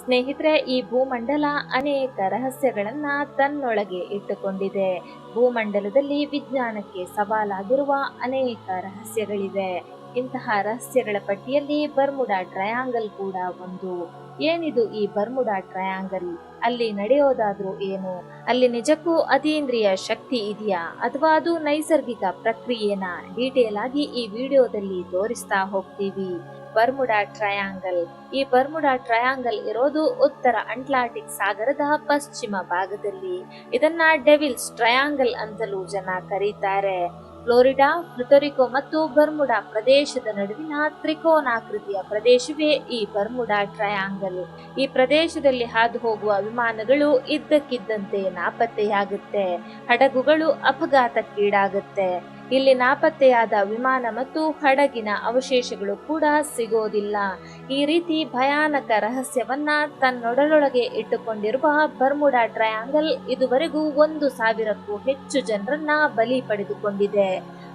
ಸ್ನೇಹಿತರೆ, ಈ ಭೂಮಂಡಲ ಅನೇಕ ರಹಸ್ಯಗಳನ್ನ ತನ್ನೊಳಗೆ ಇಟ್ಟುಕೊಂಡಿದೆ. ಭೂಮಂಡಲದಲ್ಲಿ ವಿಜ್ಞಾನಕ್ಕೆ ಸವಾಲಾಗಿರುವ ಅನೇಕ ರಹಸ್ಯಗಳಿವೆ. ಇಂತಹ ರಹಸ್ಯಗಳ ಪಟ್ಟಿಯಲ್ಲಿ ಬರ್ಮುಡಾ ಟ್ರಯಾಂಗಲ್ ಕೂಡ ಒಂದು. ಏನಿದು ಈ ಬರ್ಮುಡಾ ಟ್ರಯಾಂಗಲ್? ಅಲ್ಲಿ ನಡೆಯೋದಾದ್ರೂ ಏನು? ಅಲ್ಲಿ ನಿಜಕ್ಕೂ ಅತೀಂದ್ರಿಯ ಶಕ್ತಿ ಇದೆಯಾ ಅಥವಾ ಅದು ನೈಸರ್ಗಿಕ ಪ್ರಕ್ರಿಯೆನಾ? ಡೀಟೇಲ್ ಆಗಿ ಈ ವಿಡಿಯೋದಲ್ಲಿ ತೋರಿಸ್ತಾ ಹೋಗ್ತೀವಿ. Bermuda triangle. ಈ ಬರ್ಮುಡಾ ಟ್ರಯಾಂಗಲ್ ಇರೋದು ಉತ್ತರ ಅಟ್ಲಾಂಟಿಕ್ ಸಾಗರದ ಪಶ್ಚಿಮ ಭಾಗದಲ್ಲಿ. ಇದನ್ನ ಡೆವಿಲ್ಸ್ ಟ್ರಯಾಂಗಲ್ ಅಂತಲೂ ಜನ ಕರೀತಾರೆ. ಫ್ಲೋರಿಡಾ, ಪ್ಯುರ್ಟೊರಿಕೊ ಮತ್ತು ಬರ್ಮುಡಾ ಪ್ರದೇಶದ ನಡುವಿನ ತ್ರಿಕೋನಾಕೃತಿಯ ಪ್ರದೇಶವೇ ಈ ಬರ್ಮುಡಾ ಟ್ರಯಾಂಗಲ್. ಈ ಪ್ರದೇಶದಲ್ಲಿ ಹಾದು ಹೋಗುವ ವಿಮಾನಗಳು ಇದ್ದಕ್ಕಿದ್ದಂತೆ ನಾಪತ್ತೆಯಾಗುತ್ತೆ. ಹಡಗುಗಳು ಅಪಘಾತಕ್ಕೀಡಾಗುತ್ತೆ. ಇಲ್ಲಿ ನಾಪತ್ತೆಯಾದ ವಿಮಾನ ಮತ್ತು ಹಡಗಿನ ಅವಶೇಷಗಳು ಕೂಡ ಸಿಗೋದಿಲ್ಲ. ಈ ರೀತಿ ಭಯಾನಕ ರಹಸ್ಯವನ್ನ ತನ್ನೊಡಲೊಳಗೆ ಇಟ್ಟುಕೊಂಡಿರುವ ಬರ್ಮುಡಾ ಟ್ರಯಾಂಗಲ್ ಇದುವರೆಗೂ 1,000ಕ್ಕೂ ಹೆಚ್ಚು ಜನರನ್ನ ಬಲಿ ಪಡೆದುಕೊಂಡಿದೆ.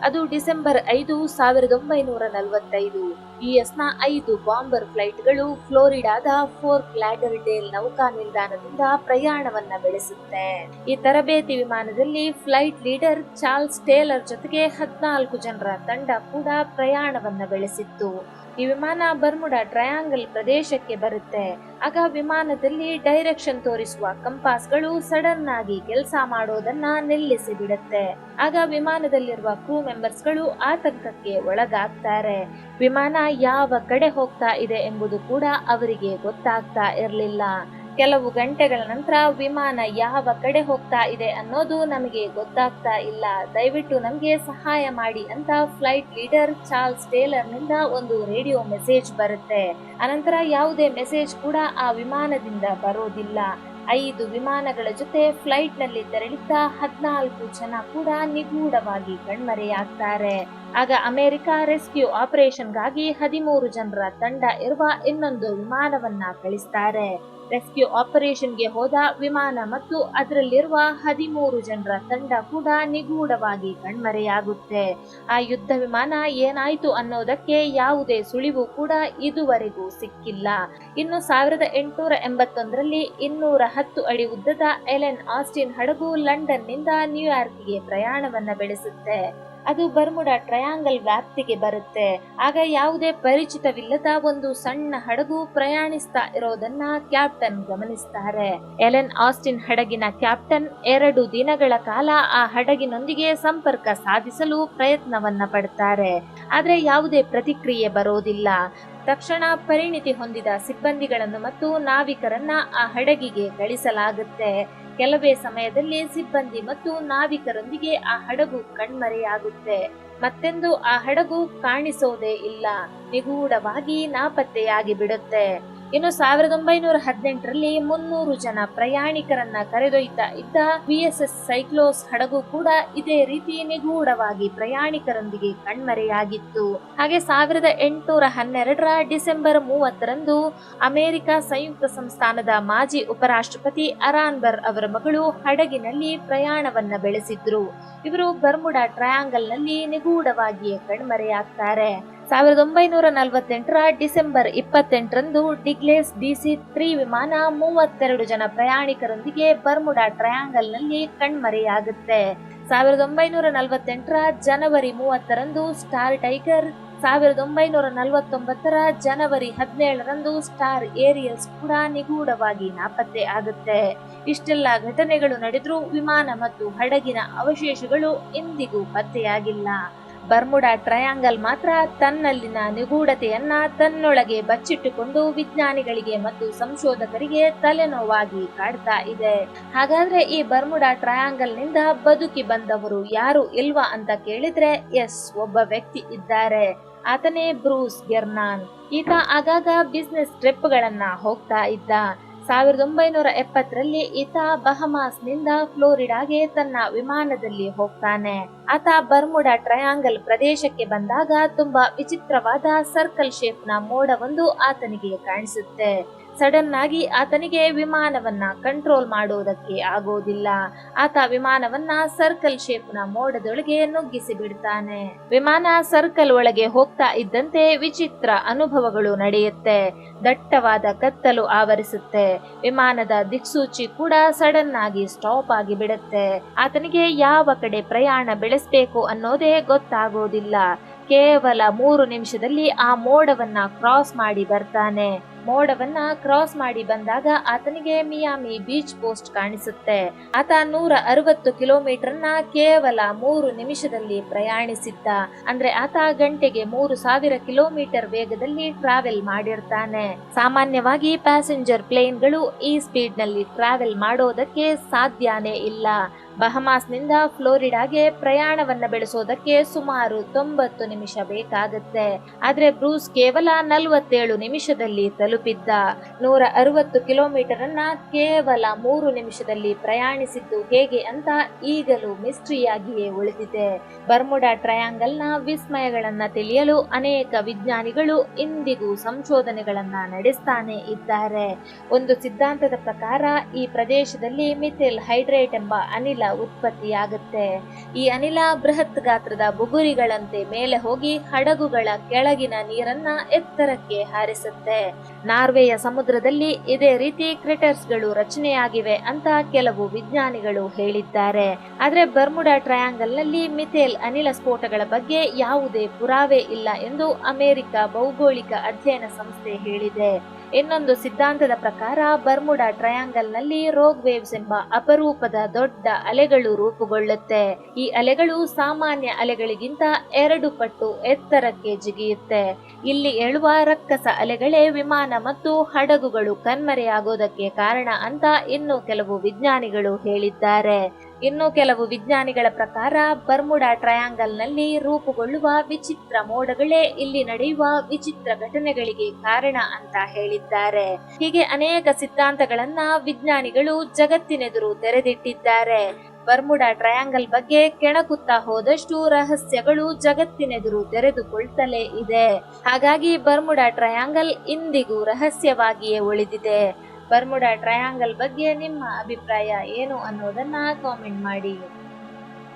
ಅದು ಡಿಸೆಂಬರ್ 5, 1945 ಯುಎಸ್ನ 5 ಬಾಂಬರ್ ಫ್ಲೈಟ್ಗಳು ಫ್ಲೋರಿಡಾದ ಫೋರ್ಟ್ ಲಾಡರ್ಡೇಲ್ ನೌಕಾ ನಿಲ್ದಾಣದಿಂದ ಪ್ರಯಾಣವನ್ನ ಬೆಳೆಸುತ್ತೆ. ಈ ತರಬೇತಿ ವಿಮಾನದಲ್ಲಿ ಫ್ಲೈಟ್ ಲೀಡರ್ ಚಾರ್ಲ್ಸ್ ಟೇಲರ್ ಜೊತೆಗೆ 14 ಜನರ ತಂಡ ಕೂಡ ಪ್ರಯಾಣವನ್ನ ಬೆಳೆಸಿತ್ತು. ಈ ವಿಮಾನ ಬರ್ಮುಡಾ ಟ್ರಯಾಂಗಲ್ ಪ್ರದೇಶಕ್ಕೆ ಬರುತ್ತೆ. ಆಗ ವಿಮಾನದಲ್ಲಿ ಡೈರೆಕ್ಷನ್ ತೋರಿಸುವ ಕಂಪಾಸ್ಗಳು ಸಡನ್ ಆಗಿ ಕೆಲಸ ಮಾಡೋದನ್ನ ನಿಲ್ಲಿಸಿ ಬಿಡುತ್ತೆ. ಆಗ ವಿಮಾನದಲ್ಲಿರುವ ಕ್ರೂ ಮೆಂಬರ್ಸ್ಗಳು ಆತಂಕಕ್ಕೆ ಒಳಗಾಗ್ತಾರೆ. ವಿಮಾನ ಯಾವ ಕಡೆ ಹೋಗ್ತಾ ಇದೆ ಎಂಬುದು ಕೂಡ ಅವರಿಗೆ ಗೊತ್ತಾಗ್ತಾ ಇರಲಿಲ್ಲ. ಕೆಲವು ಗಂಟೆಗಳ ನಂತರ ವಿಮಾನ ಯಾವ ಕಡೆ ಹೋಗ್ತಾ ಇದೆ ಅನ್ನೋದು ನಮಗೆ ಗೊತ್ತಾಗ್ತಾ ಇಲ್ಲ, ದಯವಿಟ್ಟು ನಮಗೆ ಸಹಾಯ ಮಾಡಿ ಅಂತ ಫ್ಲೈಟ್ ಲೀಡರ್ ಚಾರ್ಲ್ಸ್ ಟೇಲರ್ ನಿಂದ ಒಂದು ರೇಡಿಯೋ ಮೆಸೇಜ್ ಬರುತ್ತೆ. ಅನಂತರ ಯಾವುದೇ ಮೆಸೇಜ್ ಕೂಡ ಆ ವಿಮಾನದಿಂದ ಬರೋದಿಲ್ಲ. 5 ವಿಮಾನಗಳ ಜೊತೆ ಫ್ಲೈಟ್ ನಲ್ಲಿ ತೆರಳಿದ್ದ 14 ಜನ ಕೂಡ ನಿಗೂಢವಾಗಿ ಕಣ್ಮರೆಯಾಗ್ತಾರೆ. ಆಗ ಅಮೆರಿಕ ರೆಸ್ಕ್ಯೂ ಆಪರೇಷನ್ಗಾಗಿ 13 ಜನರ ತಂಡ ಇರುವ ಇನ್ನೊಂದು ವಿಮಾನವನ್ನ ಕಳಿಸ್ತಾರೆ. ರೆಸ್ಕ್ಯೂ ಆಪರೇಷನ್ಗೆ ಹೋದ ವಿಮಾನ ಮತ್ತು ಅದರಲ್ಲಿರುವ 13 ಜನರ ತಂಡ ಕೂಡ ನಿಗೂಢವಾಗಿ ಕಣ್ಮರೆಯಾಗುತ್ತೆ. ಆ ಯುದ್ಧ ವಿಮಾನ ಏನಾಯ್ತು ಅನ್ನೋದಕ್ಕೆ ಯಾವುದೇ ಸುಳಿವು ಕೂಡ ಇದುವರೆಗೂ ಸಿಕ್ಕಿಲ್ಲ. ಇನ್ನು 1881ರಲ್ಲಿ 210 ಅಡಿ ಉದ್ದದ ಎಲೆನ್ ಆಸ್ಟಿನ್ ಹಡಗು ಲಂಡನ್ ನಿಂದ ನ್ಯೂಯಾರ್ಕ್ಗೆ ಪ್ರಯಾಣವನ್ನ ಬೆಳೆಸುತ್ತೆ. ಅದು ಬರ್ಮುಡಾ ಟ್ರಯಾಂಗಲ್ ವ್ಯಾಪ್ತಿಗೆ ಬರುತ್ತೆ. ಆಗ ಯಾವುದೇ ಪರಿಚಿತವಿಲ್ಲದ ಒಂದು ಸಣ್ಣ ಹಡಗು ಪ್ರಯಾಣಿಸ್ತಾ ಇರೋದನ್ನ ಕ್ಯಾಪ್ಟನ್ ಗಮನಿಸ್ತಾರೆ. ಎಲೆನ್ ಆಸ್ಟಿನ್ ಹಡಗಿನ ಕ್ಯಾಪ್ಟನ್ 2 ದಿನಗಳ ಕಾಲ ಆ ಹಡಗಿನೊಂದಿಗೆ ಸಂಪರ್ಕ ಸಾಧಿಸಲು ಪ್ರಯತ್ನವನ್ನ ಪಡ್ತಾರೆ. ಆದ್ರೆ ಯಾವುದೇ ಪ್ರತಿಕ್ರಿಯೆ ಬರೋದಿಲ್ಲ. ತಕ್ಷಣ ಪರಿಣಿತಿ ಹೊಂದಿದ ಸಿಬ್ಬಂದಿಗಳನ್ನು ಮತ್ತು ನಾವಿಕರನ್ನ ಆ ಹಡಗಿಗೆ ಕಳಿಸಲಾಗುತ್ತೆ. ಕೆಲವೇ ಸಮಯದಲ್ಲಿ ಸಿಬ್ಬಂದಿ ಮತ್ತು ನಾವಿಕರೊಂದಿಗೆ ಆ ಹಡಗು ಕಣ್ಮರೆಯಾಗುತ್ತೆ. ಮತ್ತೆಂದು ಆ ಹಡಗು ಕಾಣಿಸೋದೇ ಇಲ್ಲ, ನಿಗೂಢವಾಗಿ ನಾಪತ್ತೆಯಾಗಿ ಬಿಡುತ್ತೆ. ಇನ್ನು 1918ರಲ್ಲಿ 300 ಜನ ಪ್ರಯಾಣಿಕರನ್ನ ಕರೆದೊಯ್ತಾ ಇದ್ದ VSS ಸೈಕ್ಲೋಸ್ ಹಡಗು ಕೂಡ ಇದೇ ರೀತಿ ನಿಗೂಢವಾಗಿ ಪ್ರಯಾಣಿಕರೊಂದಿಗೆ ಕಣ್ಮರೆಯಾಗಿತ್ತು. ಹಾಗೆ 1812ರ ಡಿಸೆಂಬರ್ 30ರಂದು ಅಮೆರಿಕ ಸಂಯುಕ್ತ ಸಂಸ್ಥಾನದ ಮಾಜಿ ಉಪರಾಷ್ಟ್ರಪತಿ ಅರಾನ್ಬರ್ ಅವರ ಮಗಳು ಹಡಗಿನಲ್ಲಿ ಪ್ರಯಾಣವನ್ನ ಬೆಳೆಸಿದ್ರು. ಇವರು ಬರ್ಮುಡಾ ಟ್ರಯಾಂಗಲ್ ನಲ್ಲಿ ನಿಗೂಢವಾಗಿಯೇ ಕಣ್ಮರೆಯಾಗ್ತಾರೆ. 1948ರ ಡಿಸೆಂಬರ್ 28ರಂದು ಡಿಗ್ಲೇಸ್ DC-3 ವಿಮಾನ 32 ಜನ ಪ್ರಯಾಣಿಕರೊಂದಿಗೆ ಬರ್ಮುಡಾ ಟ್ರಯಾಂಗಲ್ ನಲ್ಲಿ ಕಣ್ಮರೆಯಾಗುತ್ತೆ. 1948ರ ಜನವರಿ 30ರಂದು ಸ್ಟಾರ್ ಟೈಗರ್, 1949ರ ಜನವರಿ 17ರಂದು ಸ್ಟಾರ್ ಏರಿಯಲ್ಸ್ ಕೂಡ ನಿಗೂಢವಾಗಿ ನಾಪತ್ತೆ ಆಗುತ್ತೆ. ಇಷ್ಟೆಲ್ಲ ಘಟನೆಗಳು ನಡೆದ್ರೂ ವಿಮಾನ ಮತ್ತು ಹಡಗಿನ ಅವಶೇಷಗಳು ಇಂದಿಗೂ ಪತ್ತೆಯಾಗಿಲ್ಲ. ಬರ್ಮುಡಾ ಟ್ರಯಾಂಗಲ್ ಮಾತ್ರ ತನ್ನಲ್ಲಿನ ನಿಗೂಢತೆಯನ್ನ ತನ್ನೊಳಗೆ ಬಚ್ಚಿಟ್ಟುಕೊಂಡು ವಿಜ್ಞಾನಿಗಳಿಗೆ ಮತ್ತು ಸಂಶೋಧಕರಿಗೆ ತಲೆನೋವಾಗಿ ಕಾಡ್ತಾ ಇದೆ. ಹಾಗಾದ್ರೆ ಈ ಬರ್ಮುಡಾ ಟ್ರಯಾಂಗಲ್ ನಿಂದ ಬದುಕಿ ಬಂದವರು ಯಾರು ಇಲ್ವಾ ಅಂತ ಕೇಳಿದ್ರೆ ಎಸ್, ಒಬ್ಬ ವ್ಯಕ್ತಿ ಇದ್ದಾರೆ. ಆತನೇ ಬ್ರೂಸ್ ಗೆರ್ನಾನ್. ಈತ ಆಗಾಗ ಬಿಸ್ನೆಸ್ ಟ್ರಿಪ್ಗಳನ್ನ ಹೋಗ್ತಾ ಇದ್ದ. 1970ರಲ್ಲಿ ಈತ ಬಹಮಾಸ್ ನಿಂದ ಫ್ಲೋರಿಡಾಗೆ ತನ್ನ ವಿಮಾನದಲ್ಲಿ ಹೋಗ್ತಾನೆ. ಆತ ಬರ್ಮುಡಾ ಟ್ರಯಾಂಗಲ್ ಪ್ರದೇಶಕ್ಕೆ ಬಂದಾಗ ತುಂಬಾ ವಿಚಿತ್ರವಾದ ಸರ್ಕಲ್ ಶೇಪ್ ನ ಮೋಡವೊಂದು ಆತನಿಗೆ ಕಾಣಿಸುತ್ತೆ. ಸಡನ್ ಆಗಿ ಆತನಿಗೆ ವಿಮಾನವನ್ನ ಕಂಟ್ರೋಲ್ ಮಾಡುವುದಕ್ಕೆ ಆಗೋದಿಲ್ಲ. ಆತ ವಿಮಾನವನ್ನ ಸರ್ಕಲ್ ಶೇಪ್ನ ಮೋಡದೊಳಗೆ ನುಗ್ಗಿಸಿ ಬಿಡ್ತಾನೆ. ವಿಮಾನ ಸರ್ಕಲ್ ಒಳಗೆ ಹೋಗ್ತಾ ಇದ್ದಂತೆ ವಿಚಿತ್ರ ಅನುಭವಗಳು ನಡೆಯುತ್ತೆ. ದಟ್ಟವಾದ ಕತ್ತಲು ಆವರಿಸುತ್ತೆ. ವಿಮಾನದ ದಿಕ್ಸೂಚಿ ಕೂಡ ಸಡನ್ ಆಗಿ ಸ್ಟಾಪ್ ಆಗಿ ಬಿಡುತ್ತೆ. ಆತನಿಗೆ ಯಾವ ಕಡೆ ಪ್ರಯಾಣ ಬೆಳೆಸಬೇಕು ಅನ್ನೋದೇ ಗೊತ್ತಾಗೋದಿಲ್ಲ. ಕೇವಲ 3 ನಿಮಿಷದಲ್ಲಿ ಆ ಮೋಡವನ್ನ ಕ್ರಾಸ್ ಮಾಡಿ ಬರ್ತಾನೆ. ಮೋಡವನ್ನ ಕ್ರಾಸ್ ಮಾಡಿ ಬಂದಾಗ ಆತನಿಗೆ ಮಿಯಾಮಿ ಬೀಚ್ ಪೋಸ್ಟ್ ಕಾಣಿಸುತ್ತೆ. ಆತ 160 ಕಿಲೋಮೀಟರ್ನ ಕೇವಲ 3 ನಿಮಿಷದಲ್ಲಿ ಪ್ರಯಾಣಿಸಿದ್ದ. ಅಂದ್ರೆ ಆತ ಗಂಟೆಗೆ 3000 ಕಿಲೋಮೀಟರ್ ವೇಗದಲ್ಲಿ ಟ್ರಾವೆಲ್ ಮಾಡಿರ್ತಾನೆ. ಸಾಮಾನ್ಯವಾಗಿ ಪ್ಯಾಸೆಂಜರ್ ಪ್ಲೇನ್ಗಳು ಈ ಸ್ಪೀಡ್ ನಲ್ಲಿ ಟ್ರಾವೆಲ್ ಮಾಡೋದಕ್ಕೆ ಸಾಧ್ಯನೇ ಇಲ್ಲ. ಬಹಮಾಸ್ನಿಂದ ಫ್ಲೋರಿಡಾಗೆ ಪ್ರಯಾಣವನ್ನ ಬೆಳೆಸೋದಕ್ಕೆ ಸುಮಾರು 90 ನಿಮಿಷ ಬೇಕಾಗುತ್ತೆ. ಆದ್ರೆ ಬ್ರೂಸ್ ಕೇವಲ 47 ನಿಮಿಷದಲ್ಲಿ ತಲುಪಿದ್ದ. 160 ಕಿಲೋಮೀಟರ್ ಅನ್ನ ಕೇವಲ 3 ನಿಮಿಷದಲ್ಲಿ ಪ್ರಯಾಣಿಸಿದ್ದು ಹೇಗೆ ಅಂತ ಈಗಲೂ ಮಿಸ್ಟ್ರಿಯಾಗಿಯೇ ಉಳಿದಿದೆ. ಬರ್ಮುಡಾ ಟ್ರಯಾಂಗಲ್ ನ ವಿಸ್ಮಯಗಳನ್ನ ತಿಳಿಯಲು ಅನೇಕ ವಿಜ್ಞಾನಿಗಳು ಇಂದಿಗೂ ಸಂಶೋಧನೆಗಳನ್ನ ನಡೆಸ್ತಾನೆ ಇದ್ದಾರೆ. ಒಂದು ಸಿದ್ಧಾಂತದ ಪ್ರಕಾರ ಈ ಪ್ರದೇಶದಲ್ಲಿ ಮಿಥೈಲ್ ಹೈಡ್ರೇಟ್ ಎಂಬ ಅನಿಲ ಉತ್ಪತ್ತಿಯಾಗುತ್ತೆ. ಈ ಅನಿಲ ಬೃಹತ್ ಗಾತ್ರದ ಬುಗುರಿಗಳಂತೆ ಮೇಲೆ ಹೋಗಿ ಹಡಗುಗಳ ಕೆಳಗಿನ ನೀರನ್ನ ಎತ್ತರಕ್ಕೆ ಹಾರಿಸುತ್ತೆ. ನಾರ್ವೆಯ ಸಮುದ್ರದಲ್ಲಿ ಇದೇ ರೀತಿ ಕ್ರಿಟರ್ಸ್ಗಳು ರಚನೆಯಾಗಿವೆ ಅಂತ ಕೆಲವು ವಿಜ್ಞಾನಿಗಳು ಹೇಳಿದ್ದಾರೆ. ಆದ್ರೆ ಬರ್ಮುಡಾ ಟ್ರಯಾಂಗಲ್ ನಲ್ಲಿ ಮಿಥೇಲ್ ಅನಿಲ ಸ್ಫೋಟಗಳ ಬಗ್ಗೆ ಯಾವುದೇ ಪುರಾವೆ ಇಲ್ಲ ಎಂದು ಅಮೆರಿಕ ಭೌಗೋಳಿಕ ಅಧ್ಯಯನ ಸಂಸ್ಥೆ ಹೇಳಿದೆ. ಇನ್ನೊಂದು ಸಿದ್ಧಾಂತದ ಪ್ರಕಾರ ಬರ್ಮುಡಾ ಟ್ರಯಾಂಗಲ್ ನಲ್ಲಿ ರೋಗ್ ವೇವ್ಸ್ ಎಂಬ ಅಪರೂಪದ ದೊಡ್ಡ ಅಲೆಗಳು ರೂಪುಗೊಳ್ಳುತ್ತೆ. ಈ ಅಲೆಗಳು ಸಾಮಾನ್ಯ ಅಲೆಗಳಿಗಿಂತ 2 ಪಟ್ಟು ಎತ್ತರಕ್ಕೆ ಜಿಗಿಯುತ್ತೆ. ಇಲ್ಲಿ ಏಳುವ ರಕ್ಕಸ ಅಲೆಗಳೇ ವಿಮಾನ ಮತ್ತು ಹಡಗುಗಳು ಕಣ್ಮರೆಯಾಗೋದಕ್ಕೆ ಕಾರಣ ಅಂತ ಇನ್ನು ಕೆಲವು ವಿಜ್ಞಾನಿಗಳು ಹೇಳಿದ್ದಾರೆ. ಇನ್ನು ಕೆಲವು ವಿಜ್ಞಾನಿಗಳ ಪ್ರಕಾರ ಬರ್ಮುಡಾ ಟ್ರಯಾಂಗಲ್ ನಲ್ಲಿ ರೂಪುಗೊಳ್ಳುವ ವಿಚಿತ್ರ ಮೋಡಗಳೇ ಇಲ್ಲಿ ನಡೆಯುವ ವಿಚಿತ್ರ ಘಟನೆಗಳಿಗೆ ಕಾರಣ ಅಂತ ಹೇಳಿದ್ದಾರೆ. ಹೀಗೆ ಅನೇಕ ಸಿದ್ಧಾಂತಗಳನ್ನ ವಿಜ್ಞಾನಿಗಳು ಜಗತ್ತಿನೆದುರು ತೆರೆದಿಟ್ಟಿದ್ದಾರೆ. ಬರ್ಮುಡಾ ಟ್ರಯಾಂಗಲ್ ಬಗ್ಗೆ ಕೆಣಕುತ್ತಾ ಹೋದಷ್ಟು ರಹಸ್ಯಗಳು ಜಗತ್ತಿನೆದುರು ತೆರೆದುಕೊಳ್ತಲೇ ಇದೆ. ಹಾಗಾಗಿ ಬರ್ಮುಡಾ ಟ್ರಯಾಂಗಲ್ ಇಂದಿಗೂ ರಹಸ್ಯವಾಗಿಯೇ ಉಳಿದಿದೆ. ಬರ್ಮುಡಾ ಟ್ರಯಾಂಗಲ್ ಬಗ್ಗೆ ನಿಮ್ಮ ಅಭಿಪ್ರಾಯ ಏನು ಅನ್ನೋದನ್ನ ಕಾಮೆಂಟ್ ಮಾಡಿ.